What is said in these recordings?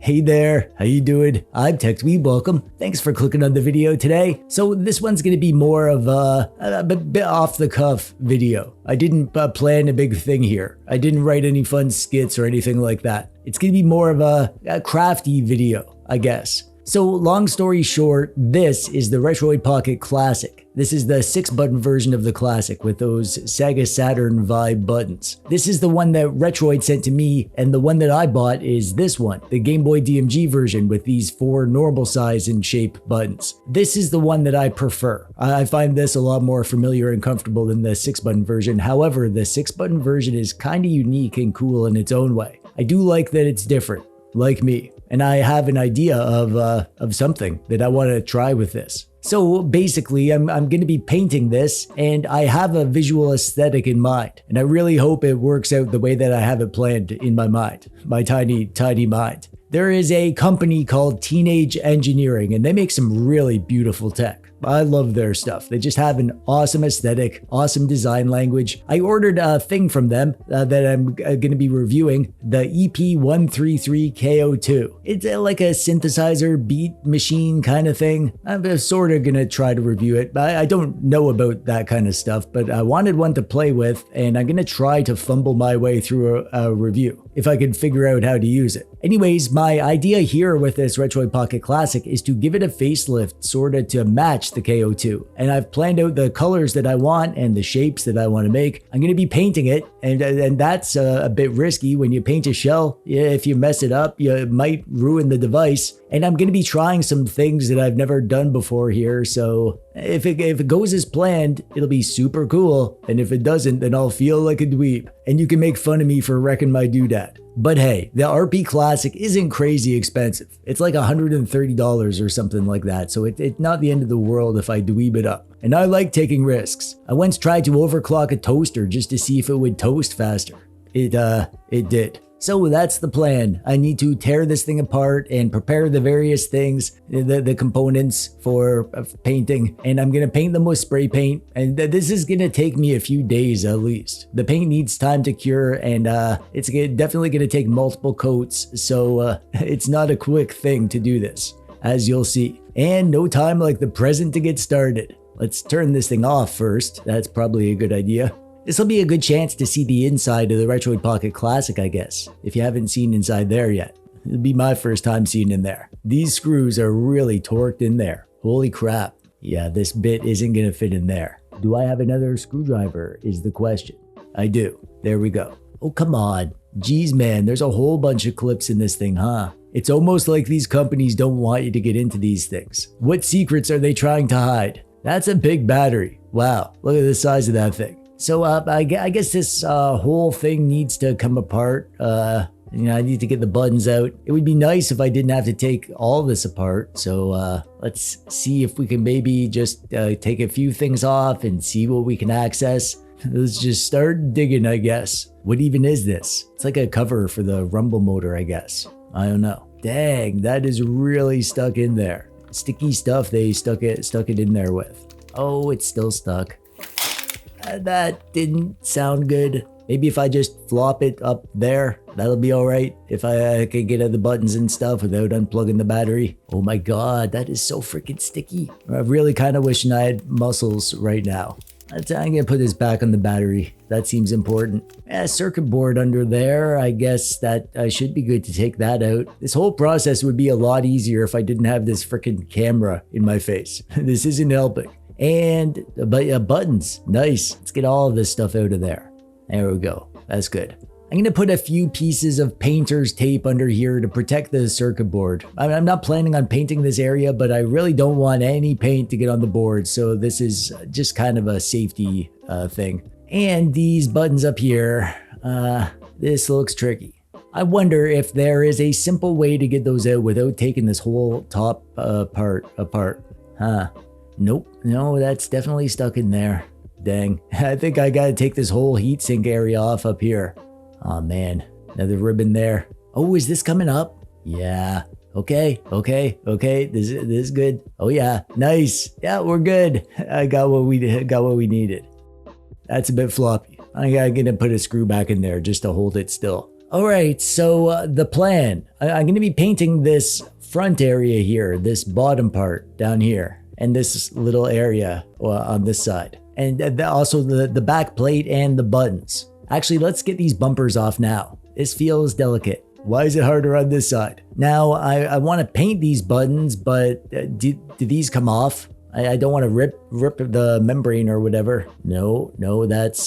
Hey there, how you doing? I'm TechDweeb, welcome. Thanks for clicking on the video today. So this one's gonna be more of a bit off the cuff video. I didn't plan a big thing here. I didn't write any fun skits or anything like that. It's gonna be more of a crafty video, I guess. So long story short, this is the Retroid Pocket Classic. This is the 6-button version of the Classic with those Sega Saturn vibe buttons. This is the one that Retroid sent to me, and the one that I bought is this one, the Game Boy DMG version with these 4 normal size and shape buttons. This is the one that I prefer. I find this a lot more familiar and comfortable than the 6-button version. However, the 6-button version is kinda unique and cool in its own way. I do like that it's different, like me. And I have an idea of something that I want to try with this. So basically, I'm going to be painting this, and I have a visual aesthetic in mind. And I really hope it works out the way that I have it planned in my mind, my tiny mind. There is a company called Teenage Engineering, and they make some really beautiful tech. I love their stuff. They just have an awesome aesthetic, awesome design language. I ordered a thing from them that I'm going to be reviewing, the EP133KO2. It's like a synthesizer beat machine kind of thing. I'm sort of going to try to review it. I don't know about that kind of stuff, but I wanted one to play with, and I'm going to try to fumble my way through a review if I could figure out how to use it. Anyways, my idea here with this Retroid Pocket Classic is to give it a facelift sort of to match the KO2. And I've planned out the colors that I want and the shapes that I want to make. I'm going to be painting it, and that's a bit risky when you paint a shell. Yeah, if you mess it up, you might ruin the device. And I'm going to be trying some things that I've never done before here, so if it goes as planned, it'll be super cool. And if it doesn't, then I'll feel like a dweeb. And you can make fun of me for wrecking my doodad. But hey, the RP Classic isn't crazy expensive. It's like $130 or something like that, so it's not the end of the world if I dweeb it up. And I like taking risks. I once tried to overclock a toaster just to see if it would toast faster. It did. So that's the plan. I need to tear this thing apart and prepare the various things, the components for painting, and I'm gonna paint them with spray paint, and this is gonna take me a few days at least. The paint needs time to cure, and it's definitely gonna take multiple coats, so it's not a quick thing to do this, as you'll see. And no time like the present to get started. Let's turn this thing off first. That's probably a good idea. This will be a good chance to see the inside of the Retroid Pocket Classic, I guess, if you haven't seen inside there yet. It'll be my first time seeing in there. These screws are really torqued in there. Holy crap. Yeah, this bit isn't gonna fit in there. Do I have another screwdriver is the question. I do. There we go. Oh, come on. Geez, man, there's a whole bunch of clips in this thing, huh? It's almost like these companies don't want you to get into these things. What secrets are they trying to hide? That's a big battery. Wow, look at the size of that thing. So I guess this whole thing needs to come apart. I need to get the buttons out. It would be nice if I didn't have to take all this apart. So let's see if we can maybe just take a few things off and see what we can access. Let's just start digging, I guess. What even is this? It's like a cover for the rumble motor, I guess. I don't know. Dang, that is really stuck in there. Sticky stuff they stuck it in there with. Oh, it's still stuck. That didn't sound good. Maybe if I just flop it up there, that'll be all right. If I can get at the buttons and stuff without unplugging the battery. Oh my god, that is so freaking sticky. I really kind of wishing I had muscles right now. I'm gonna put this back on the battery. That seems important. Circuit board under there. I guess that I should be good to take that out. This whole process would be a lot easier if I didn't have this freaking camera in my face. This isn't helping. And buttons, nice. Let's get all of this stuff out of there. There we go, that's good. I'm gonna put a few pieces of painter's tape under here to protect the circuit board. I'm not planning on painting this area, but I really don't want any paint to get on the board, so this is just kind of a safety thing. And these buttons up here, this looks tricky. I wonder if there is a simple way to get those out without taking this whole top part apart. Huh. Nope, no, that's definitely stuck in there. Dang, I think I gotta take this whole heatsink area off up here. Oh man, another ribbon there. Oh, is this coming up? Yeah, okay, this is good. Oh yeah, nice. Yeah, we're good. I got what we needed. That's a bit floppy. I'm gonna put a screw back in there just to hold it still. All right, so the plan. I'm going to be painting this front area here, this bottom part down here, and this little area on this side. And also the back plate and the buttons. Actually, let's get these bumpers off now. This feels delicate. Why is it harder on this side? Now, I want to paint these buttons, but do these come off? I don't want to rip the membrane or whatever. No, that's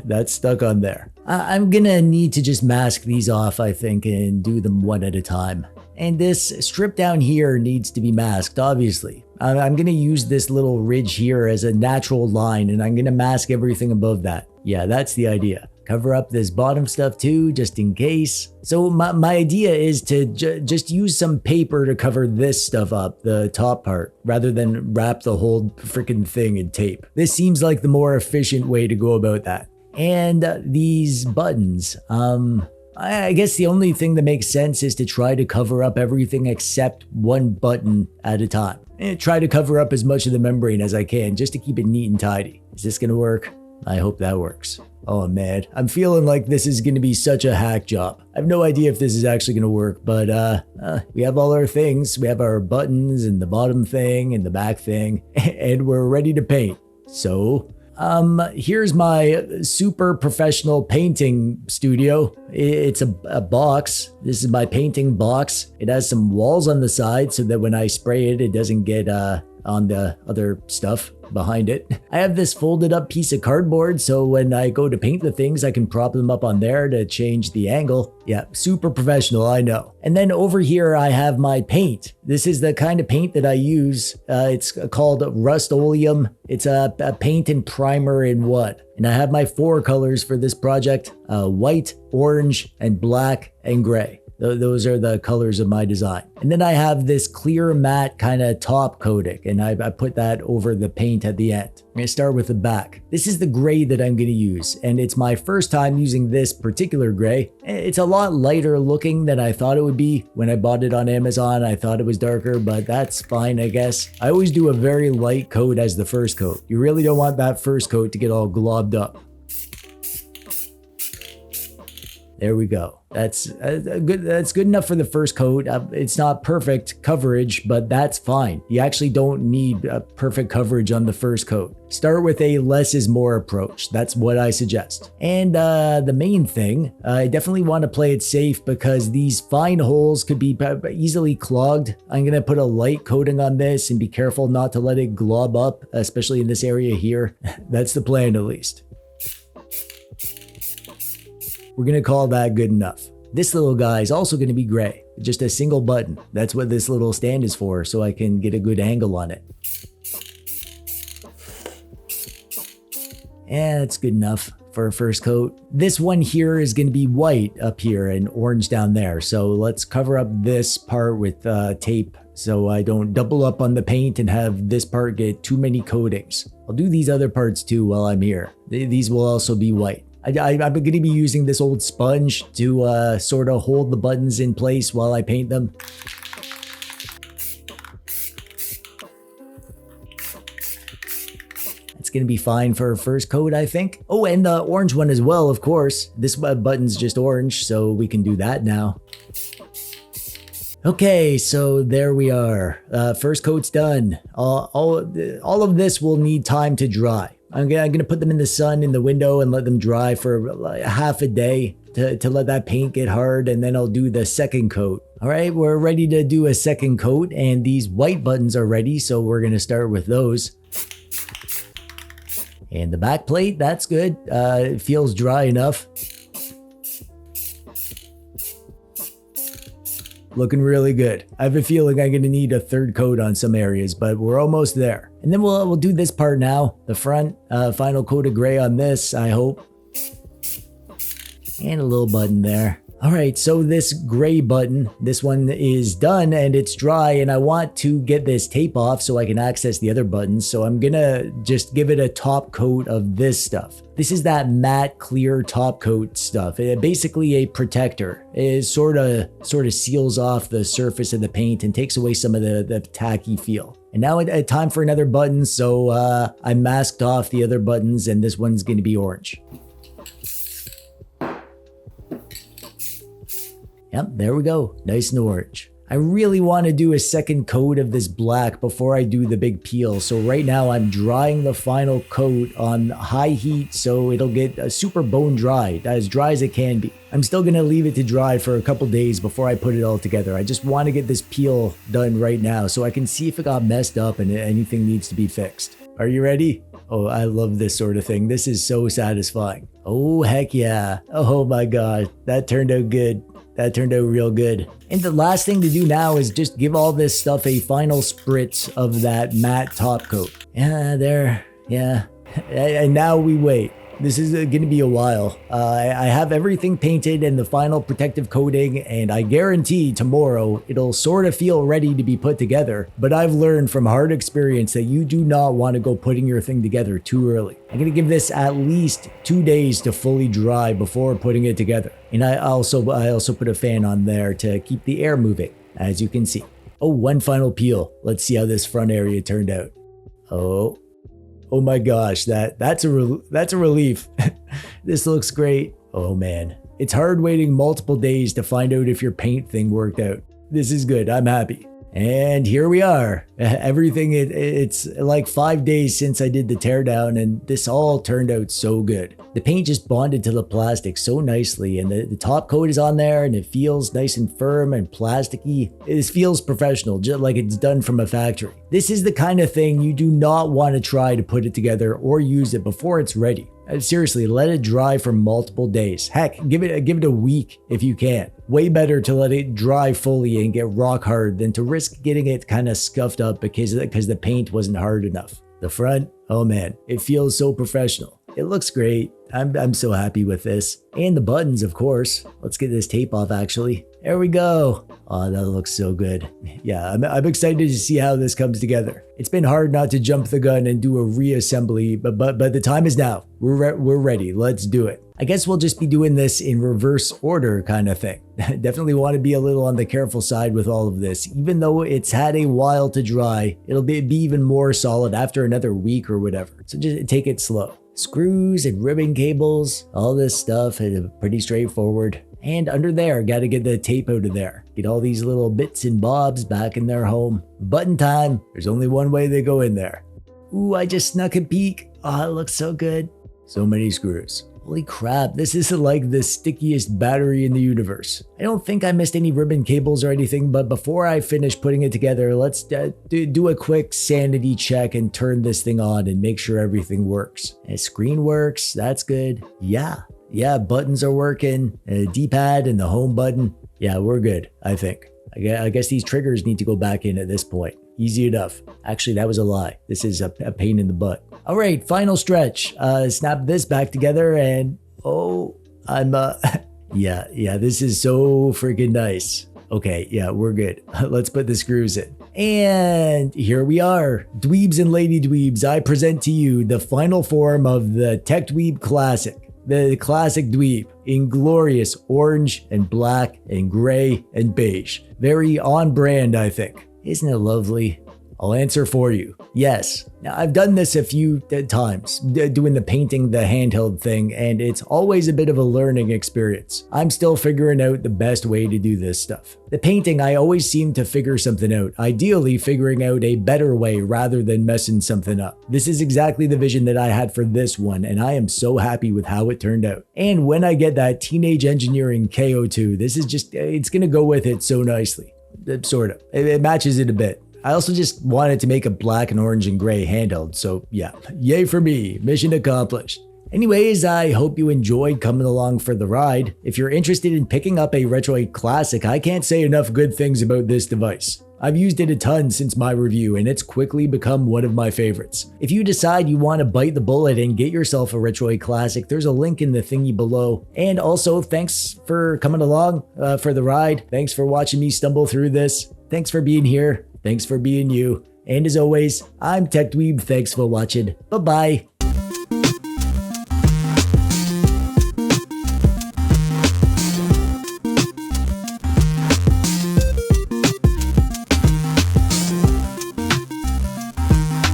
that's stuck on there. I'm gonna need to just mask these off, I think, and do them one at a time. And this strip down here needs to be masked, obviously. I'm gonna use this little ridge here as a natural line, and I'm gonna mask everything above that. Yeah, that's the idea. Cover up this bottom stuff too, just in case. So my idea is to just use some paper to cover this stuff up, the top part, rather than wrap the whole freaking thing in tape. This seems like the more efficient way to go about that. And these buttons, I guess the only thing that makes sense is to try to cover up everything except one button at a time. And try to cover up as much of the membrane as I can just to keep it neat and tidy. Is this gonna work? I hope that works. Oh man, I'm feeling like this is gonna be such a hack job. I have no idea if this is actually gonna work, but we have all our things. We have our buttons and the bottom thing and the back thing, and we're ready to paint. So, here's my super professional painting studio. It's a box. This is my painting box. It has some walls on the side so that when I spray it, it doesn't get on the other stuff behind it. I have this folded up piece of cardboard, so when I go to paint the things, I can prop them up on there to change the angle. Yeah, super professional, I know. And then over here, I have my paint. This is the kind of paint that I use. It's called Rust-Oleum. It's a paint and primer in one. And I have my 4 colors for this project, white, orange, and black, and gray. Those are the colors of my design. And then I have this clear matte kind of top coating, and I put that over the paint at the end. I'm gonna start with the back. This is the gray that I'm gonna use, and it's my first time using this particular gray. It's a lot lighter looking than I thought it would be. When I bought it on Amazon, I thought it was darker, but that's fine, I guess. I always do a very light coat as the first coat. You really don't want that first coat to get all globbed up. There we go. That's good. That's good enough for the first coat. It's not perfect coverage, but that's fine. You actually don't need perfect coverage on the first coat. Start with a less is more approach. That's what I suggest. And the main thing, I definitely want to play it safe because these fine holes could be easily clogged. I'm going to put a light coating on this and be careful not to let it glob up, especially in this area here. That's the plan at least. We're gonna call that good enough. This little guy is also gonna be gray, just a single button. That's what this little stand is for, so I can get a good angle on it. And it's good enough for a first coat. This one here is gonna be white up here and orange down there. So let's cover up this part with tape so I don't double up on the paint and have this part get too many coatings. I'll do these other parts too while I'm here. These will also be white. I'm going to be using this old sponge to sort of hold the buttons in place while I paint them. It's going to be fine for a first coat, I think. Oh, and the orange one as well, of course. This button's just orange, so we can do that now. Okay, so there we are. First coat's done. All of this will need time to dry. I'm gonna put them in the sun in the window and let them dry for like half a day to let that paint get hard, and then I'll do the second coat. All right, we're ready to do a second coat, and these white buttons are ready, so we're gonna start with those. And the back plate, that's good. It feels dry enough. Looking really good. I have a feeling I'm gonna need a third coat on some areas, but we're almost there. And then we'll do this part now. The front, final coat of gray on this, I hope. And a little button there. All right, so this gray button, this one is done and it's dry, and I want to get this tape off so I can access the other buttons. So I'm gonna just give it a top coat of this stuff. This is that matte clear top coat stuff. Basically a protector. It sort of seals off the surface of the paint and takes away some of the tacky feel. And now time for another button, so I masked off the other buttons, and this one's gonna be orange. Yep, there we go. Nice and orange. I really want to do a second coat of this black before I do the big peel. So right now I'm drying the final coat on high heat so it'll get super bone dry as it can be. I'm still going to leave it to dry for a couple days before I put it all together. I just want to get this peel done right now so I can see if it got messed up and anything needs to be fixed. Are you ready? Oh, I love this sort of thing. This is so satisfying. Oh, heck yeah. Oh my God, that turned out good. That turned out real good. And the last thing to do now is just give all this stuff a final spritz of that matte top coat. Yeah, there. Yeah. And now we wait. This is going to be a while. I have everything painted and the final protective coating, and I guarantee tomorrow it'll sort of feel ready to be put together. But I've learned from hard experience that you do not want to go putting your thing together too early. I'm going to give this at least 2 days to fully dry before putting it together. And I also put a fan on there to keep the air moving, as you can see. Oh, one final peel. Let's see how this front area turned out. Oh my gosh, that's a relief. This looks great. Oh man, it's hard waiting multiple days to find out if your paint thing worked out. This is good, I'm happy. And here we are. Everything, it's like 5 days since I did the teardown and this all turned out so good. The paint just bonded to the plastic so nicely and the top coat is on there and it feels nice and firm and plasticky. It feels professional, just like it's done from a factory. This is the kind of thing you do not want to try to put it together or use it before it's ready. Seriously, let it dry for multiple days. Heck, give it a week if you can. Way better to let it dry fully and get rock hard than to risk getting it kind of scuffed up because the paint wasn't hard enough. The front, oh man, it feels so professional. It looks great. I'm so happy with this. And the buttons, of course. Let's get this tape off actually. There we go. Oh, that looks so good. Yeah, I'm excited to see how this comes together. It's been hard not to jump the gun and do a reassembly, but the time is now. We're ready. Let's do it. I guess we'll just be doing this in reverse order kind of thing. Definitely want to be a little on the careful side with all of this. Even though it's had a while to dry, it'll be even more solid after another week or whatever. So just take it slow. Screws and ribbon cables, all this stuff is pretty straightforward. And under there, gotta get the tape out of there. Get all these little bits and bobs back in their home. Button time, there's only one way they go in there. Ooh, I just snuck a peek. Oh, it looks so good. So many screws. Holy crap, this is like the stickiest battery in the universe. I don't think I missed any ribbon cables or anything, but before I finish putting it together, let's do a quick sanity check and turn this thing on and make sure everything works. And screen works, that's good. Yeah, buttons are working, D-pad and the home button. Yeah, we're good, I think. I guess these triggers need to go back in at this point. Easy enough. Actually, that was a lie. This is a pain in the butt. All right, final stretch. Snap this back together and oh, I'm yeah, this is so freaking nice. Okay, yeah, we're good. Let's put the screws in. And here we are. Dweebs and lady dweebs, I present to you the final form of the TechDweeb Classic. The classic dweeb in glorious orange and black and gray and beige. Very on brand, I think. Isn't it lovely? I'll answer for you. Yes. Now, I've done this a few times, doing the painting the handheld thing, and it's always a bit of a learning experience. I'm still figuring out the best way to do this stuff. The painting, I always seem to figure something out, ideally figuring out a better way rather than messing something up. This is exactly the vision that I had for this one, and I am so happy with how it turned out. And when I get that Teenage Engineering KO2, this is just, it's gonna go with it so nicely. Sort of. It matches it a bit. I also just wanted to make a black and orange and gray handheld, so yeah, yay for me, mission accomplished. Anyways, I hope you enjoyed coming along for the ride. If you're interested in picking up a Retroid Classic, I can't say enough good things about this device. I've used it a ton since my review and it's quickly become one of my favorites. If you decide you want to bite the bullet and get yourself a Retroid Classic, there's a link in the thingy below. And also, thanks for coming along for the ride. Thanks for watching me stumble through this. Thanks for being here. Thanks for being you. And as always, I'm TechDweeb. Thanks for watching. Bye-bye.